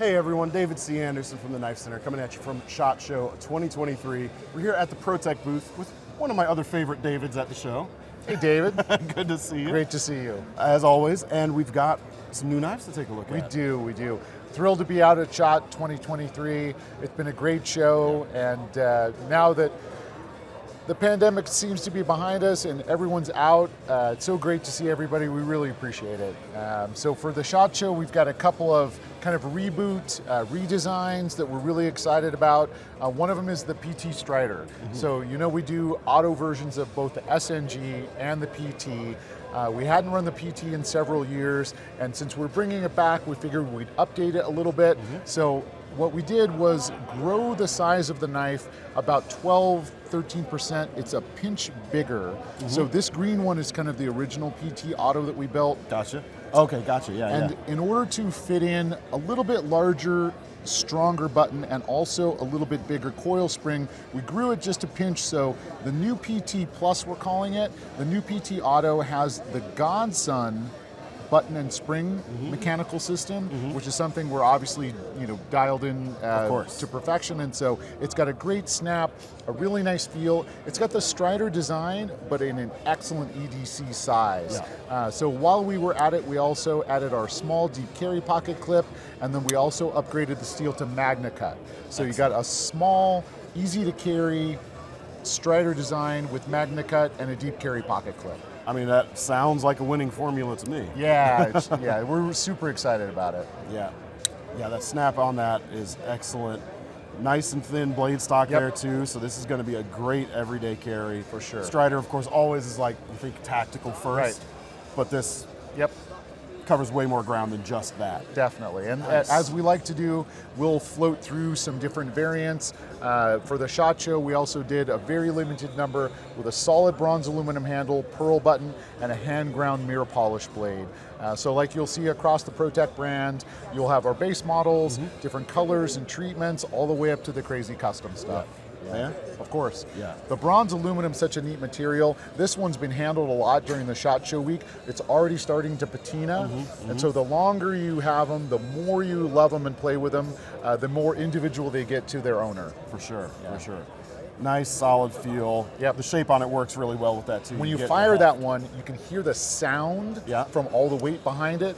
Hey everyone, David C. Anderson from the Knife Center coming at you from SHOT Show 2023. We're here at the ProTech booth with one of my other favorite Davids at the show. Hey David. Good to see you. Great to see you. As always, and we've got some new knives to take a look We at. do. Thrilled to be out at SHOT 2023. It's been a great show, and now that the pandemic seems to be behind us and everyone's out, it's so great to see everybody. We really appreciate it. So for the SHOT Show, we've got a couple of kind of reboot, redesigns that we're really excited about. One of them is the PT Strider. So we do auto versions of both the SNG and the PT. We hadn't run the PT in several years, and since we're bringing it back, we figured we'd update it a little bit. So what we did was grow the size of the knife about 12-13%. It's a pinch bigger. So this green one is kind of the original PT Auto that we built. Gotcha. Okay, gotcha, yeah. And in order to fit in a little bit larger, stronger button and also a little bit bigger coil spring, we grew it just a pinch. So the new PT Plus, we're calling it, the new PT Auto has the Godson button and spring mechanical system, which is something we're obviously dialed in to perfection, and so it's got a great snap, a really nice feel. It's got the Strider design, but in an excellent EDC size. So while we were at it, we also added our small deep carry pocket clip, and then we also upgraded the steel to Magna Cut. So you got a small, easy to carry Strider design with Magna Cut and a deep carry pocket clip. I mean, that sounds like a winning formula to me. Yeah, we're super excited about it. Yeah, that snap on that is excellent. Nice and thin blade stock there too, so this is going to be a great everyday carry. For sure. Strider, of course, always is like, you think tactical first, but this covers way more ground than just that. Definitely, and as we like to do, we'll float through some different variants. For the SHOT Show, we also did a very limited number with a solid bronze aluminum handle, pearl button, and a hand-ground mirror polish blade. So like you'll see across the ProTech brand, you'll have our base models, different colors and treatments, all the way up to the crazy custom stuff. Yeah, of course. Yeah. The bronze aluminum is such a neat material. This one's been handled a lot during the SHOT Show week. It's already starting to patina, and so the longer you have them, the more you love them and play with them, the more individual they get to their owner. For sure, for sure. Nice, solid feel. The shape on it works really well with that too. When you fire that one, you can hear the sound from all the weight behind it.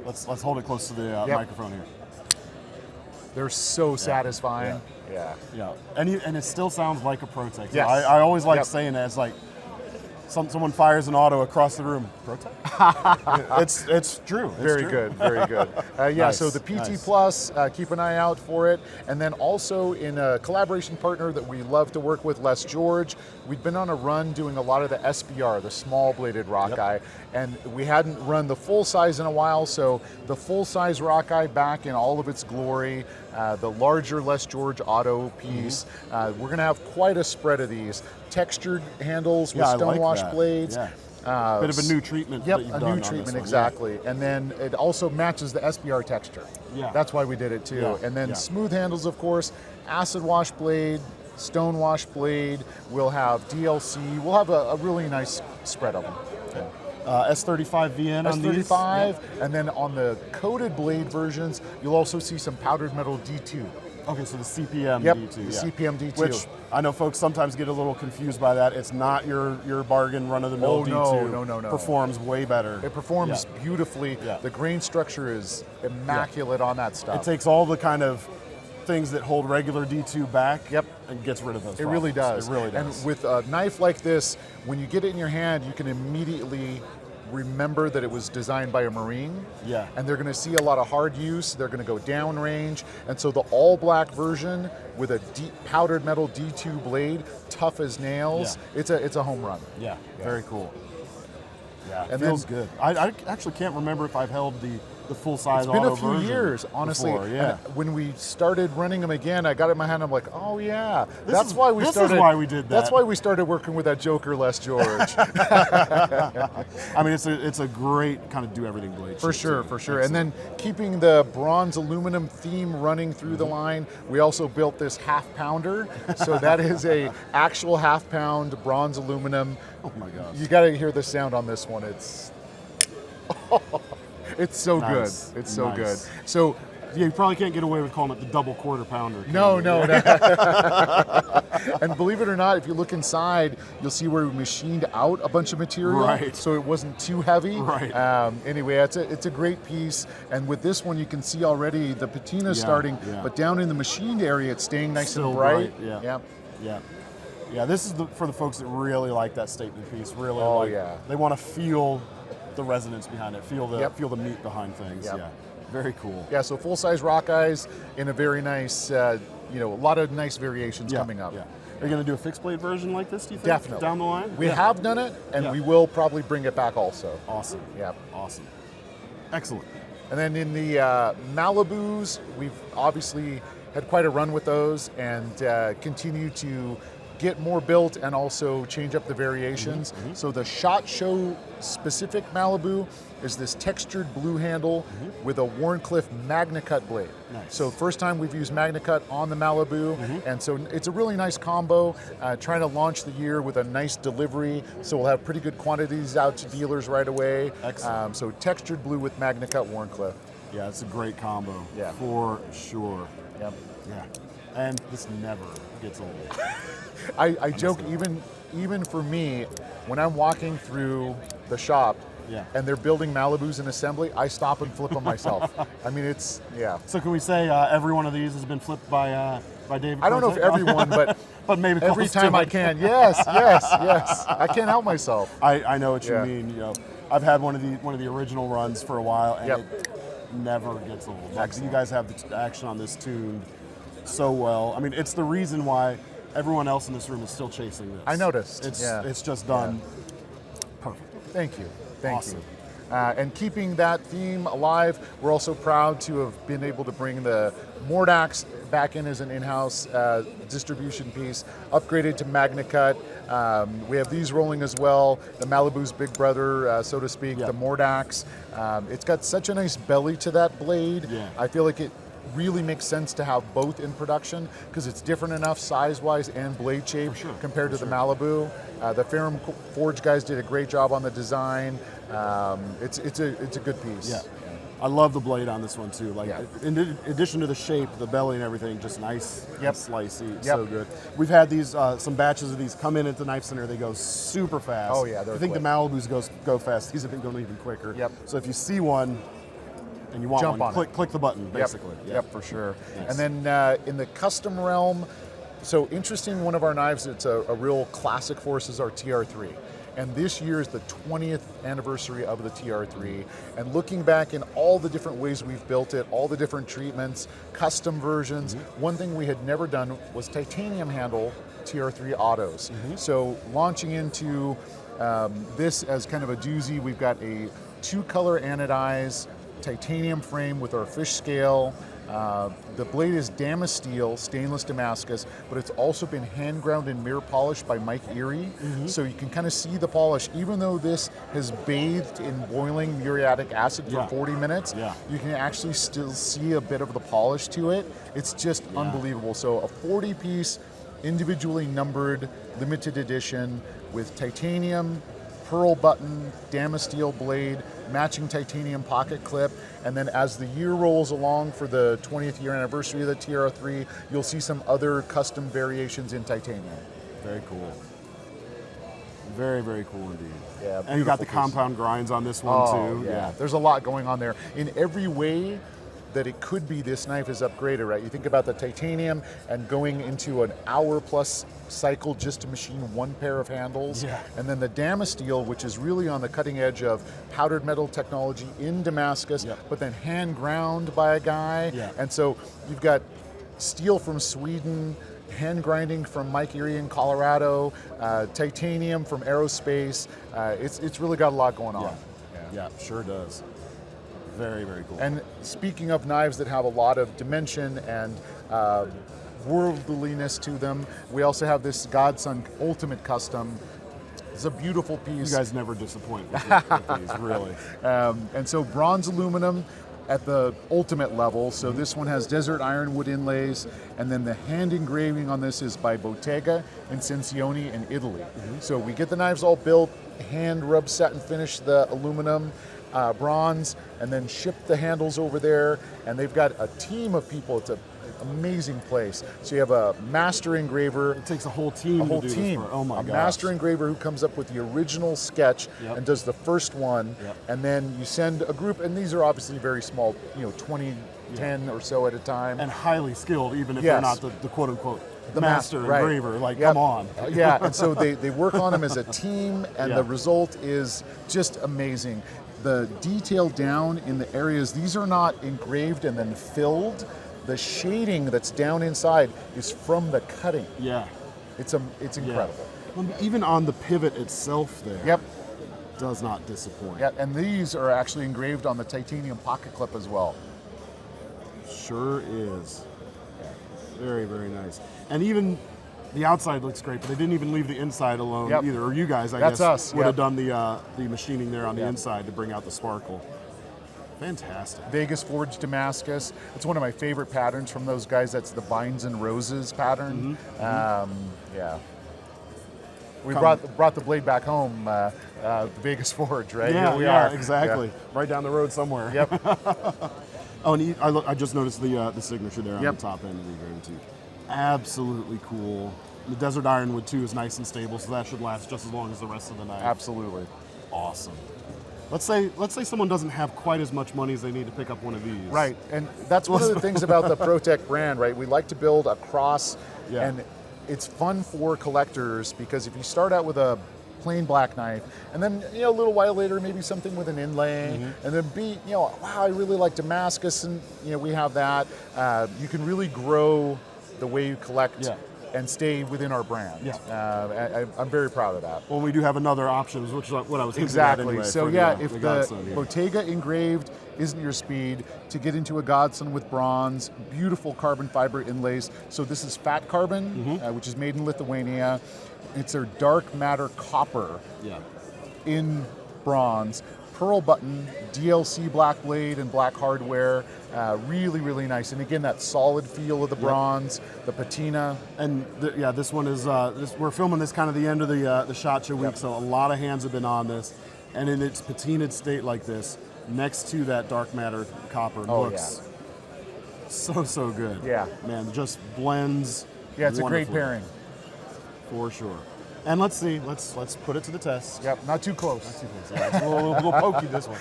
Let's hold it close to the microphone here. They're so satisfying. Yeah, and it still sounds like a ProTech. Yes. I always like saying that. It's like someone fires an auto across the room. ProTech? it's true. Very good. Nice, so the PT Plus, keep an eye out for it. And then also in a collaboration partner that we love to work with, Les George, we've been on a run doing a lot of the SBR, the small bladed Rockeye, and we hadn't run the full size in a while, so the full size Rockeye back in all of its glory, the larger Les George auto piece. We're going to have quite a spread of these. Textured handles with stonewash blades. Bit of a new treatment. Yep, a new treatment, exactly. And then it also matches the SBR texture. That's why we did it too. And then smooth handles, of course, acid wash blade, stonewash blade. We'll have DLC. We'll have a really nice spread of them. S35 VN on these. S35, and then on the coated blade versions, you'll also see some powdered metal D2. Okay, so the CPM D2. The CPM D2. Which I know folks sometimes get a little confused by that. It's not your bargain run-of-the-mill D2. No. Performs way better. It performs beautifully. The grain structure is immaculate on that stuff. It takes all the kind of things that hold regular D2 back and gets rid of those problems. Really does. It really does. And with a knife like this, when you get it in your hand, you can immediately remember that it was designed by a Marine. And they're going to see a lot of hard use. They're going to go downrange. And so the all black version with a deep powdered metal D2 blade, tough as nails, it's a home run. Very cool. And it then, feels good. I actually can't remember if I've held the full size auto version. It's been a few years, honestly. Before, and when we started running them again, I got it in my hand. I'm like, oh yeah, this is why we did that. That's why we started working with that Joker, Les George. I mean, it's a great kind of do everything blade. For sure. And then keeping the bronze aluminum theme running through the line, we also built this half pounder. So that is a actual half pound bronze aluminum. Oh my gosh! You got to hear the sound on this one. It's so good. It's so good. So Yeah, you probably can't get away with calling it the double quarter pounder. No. And believe it or not, if you look inside, you'll see where we machined out a bunch of material, Right. so it wasn't too heavy. Right. Anyway, it's a great piece, and with this one, you can see already the patina starting, but down in the machined area, it's staying nice Still and bright. Yeah. This is for the folks that really like that statement piece. Really, they want to feel the resonance behind it, feel the meat behind things. Yeah, very cool. Yeah, so full size rock eyes in a very nice, a lot of nice variations coming up. Yeah. Are you going to do a fixed blade version like this, do you think? Definitely. Down the line? We have done it, and we will probably bring it back also. Awesome. Yeah. Awesome. Excellent. And then in the Malibus, we've obviously had quite a run with those and continue to get more built and also change up the variations. So the SHOT Show specific Malibu is this textured blue handle with a Wharncliffe MagnaCut blade. Nice. So first time we've used MagnaCut on the Malibu, and so it's a really nice combo. Trying to launch the year with a nice delivery, so we'll have pretty good quantities out to dealers right away. Excellent. So textured blue with MagnaCut Wharncliffe. Yeah, it's a great combo. Yeah. For sure. Yep. Yeah. And this never gets old. I joke, even for me, when I'm walking through the shop and they're building Malibus in assembly, I stop and flip them myself. I mean, So can we say every one of these has been flipped by David? I don't know if everyone, but but maybe every close to time it. I can. Yes. I can't help myself. I know what you mean. I've had one of the original runs for a while, and it never gets old. Like, you guys have the action on this tuned so well. I mean, it's the reason why everyone else in this room is still chasing this. I noticed. It's just done perfect. Thank you. Awesome. And keeping that theme alive, we're also proud to have been able to bring the Mordox back in as an in-house distribution piece, upgraded to MagnaCut. We have these rolling as well, the Malibu's big brother, so to speak, the Mordox. It's got such a nice belly to that blade. Yeah. I feel like it really makes sense to have both in production because it's different enough size-wise and blade shape compared to the Malibu. The Ferrum Forge guys did a great job on the design. It's a good piece. Yeah. I love the blade on this one too. Like in addition to the shape, the belly and everything, just nice and slicey, so good. We've had these some batches of these come in at the KnifeCenter. They go super fast. Oh yeah, I think the Malibus go fast. These have been going even quicker. Yep. So if you see one and you want Jump one, on click the button basically. Yep, for sure. Nice. And then in the custom realm, so interesting, one of our knives that's a real classic for us is our TR3. And this year is the 20th anniversary of the TR3. And looking back in all the different ways we've built it, all the different treatments, custom versions, one thing we had never done was titanium handle TR3 autos. So launching into this as kind of a doozy, we've got a 2-color anodized titanium frame with our fish scale. The blade is Damasteel, stainless Damascus, but it's also been hand ground and mirror polished by Mike Erie. So you can kind of see the polish. Even though this has bathed in boiling muriatic acid for 40 minutes, you can actually still see a bit of the polish to it. It's just unbelievable. So a 40-piece, individually numbered, limited edition with titanium, pearl button, Damasteel blade, matching titanium pocket clip, and then as the year rolls along for the 20th year anniversary of the TR3, you'll see some other custom variations in titanium. Very cool. Very, very cool indeed. Yeah, and you got the piece. compound grinds on this one too. Yeah, there's a lot going on there. In every way that it could be, this knife is upgraded, right? You think about the titanium and going into an hour-plus cycle just to machine one pair of handles. And then the Damasteel, which is really on the cutting edge of powdered metal technology in Damascus, but then hand ground by a guy. And so you've got steel from Sweden, hand grinding from Mike Erie in Colorado, titanium from aerospace. It's really got a lot going on. Yeah, sure does. Very, very cool. And speaking of knives that have a lot of dimension and worldliness to them, we also have this Godson Ultimate Custom. It's a beautiful piece. You guys never disappoint with these, really. And so bronze aluminum at the ultimate level. So this one has desert ironwood inlays, and then the hand engraving on this is by Bottega and Sensioni in Italy. So we get the knives all built, hand rub set and finish the aluminum, bronze and then ship the handles over there. And they've got a team of people. It's an amazing place. So you have a master engraver. It takes a whole team. A whole to do team. This for, oh my gosh. A gosh. master engraver who comes up with the original sketch and does the first one. And then you send a group, and these are obviously very small, 20, 10 or so at a time. And highly skilled, even if they're not the quote unquote the master engraver. Like, come on. And so they work on them as a team, and the result is just amazing. The detail down in the areas, these are not engraved and then filled. The shading that's down inside is from the cutting. Yeah. It's incredible. Well, even on the pivot itself there. Yep. Does not disappoint. Yeah, and these are actually engraved on the titanium pocket clip as well. Sure is. Very, very nice. And even the outside looks great, but they didn't even leave the inside alone either. Or you guys, I guess, would have done the machining there on the inside to bring out the sparkle. Fantastic. Vegas Forged Damascus. It's one of my favorite patterns from those guys. That's the Vines and Roses pattern. We brought the blade back home, Vegas Forge, right? Yeah, Here we are. Exactly. Right down the road somewhere. Yep. Oh, and I just noticed the signature there on the top end of the engraving too. Absolutely cool. The Desert Ironwood too is nice and stable, so that should last just as long as the rest of the knife. Absolutely. Awesome. Let's say someone doesn't have quite as much money as they need to pick up one of these. Right, and that's one of the things about the ProTech brand, right? We like to build across, and it's fun for collectors because if you start out with a plain black knife, and then a little while later maybe something with an inlay, and then wow, I really like Damascus, and we have that. You can really grow the way you collect. And stay within our brand. I'm very proud of that. Well, we do have another option, which is what I was thinking exactly. About anyway, So if the Godson, Bottega engraved isn't your speed, to get into a Godson with bronze, beautiful carbon fiber inlays. So this is fat carbon, which is made in Lithuania. It's a dark matter copper in bronze. Pearl button, DLC black blade and black hardware, really, really nice. And again, that solid feel of the bronze, the patina. And this one is, we're filming this kind of the end of the SHOT Show week, so a lot of hands have been on this. And in its patinaed state like this, next to that dark matter copper, looks so good. Yeah. Man, just blends. Yeah, it's a great pairing. For sure. And let's see, let's put it to the test. Yep, not too close. Not too close. Yeah, it's a little pokey, this one.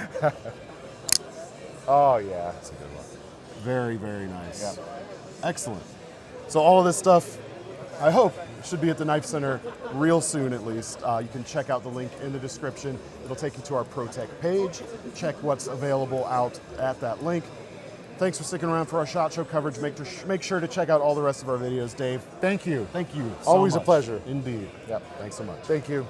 Oh yeah, that's a good one. Very, very nice. Yep. Excellent. So all of this stuff, I hope, should be at the KnifeCenter real soon at least. You can check out the link in the description. It'll take you to our ProTech page. Check what's available out at that link. Thanks for sticking around for our SHOT Show coverage. Make sure to check out all the rest of our videos, Dave. Thank you. Thank you. Always so a pleasure. Indeed. Yep. Thanks so much. Thank you.